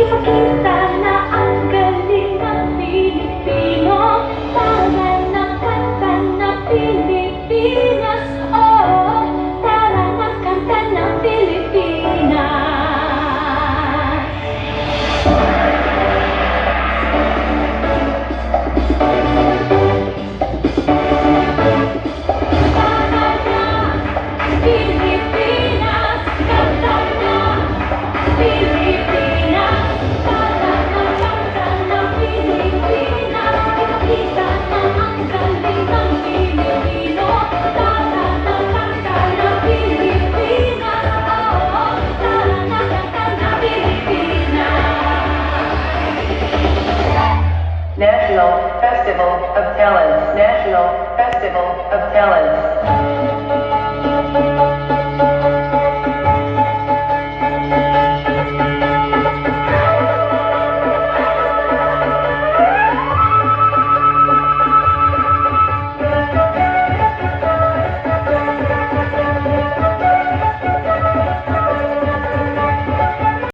Ipakita na ang galing ng Pilipino, taran ng kanta ng Pilipinas. Oh, taran ng kanta ng Pilipinas. Pilipinas, kanta na Pilipinas, taran ng kanta ng Pilipinas. Ipakita na ang galing ng Pilipino, taran ng kanta ng Pilipinas. Oh, taran ng kanta ng Pilipinas. National Festival of Talents. National Festival of Talents.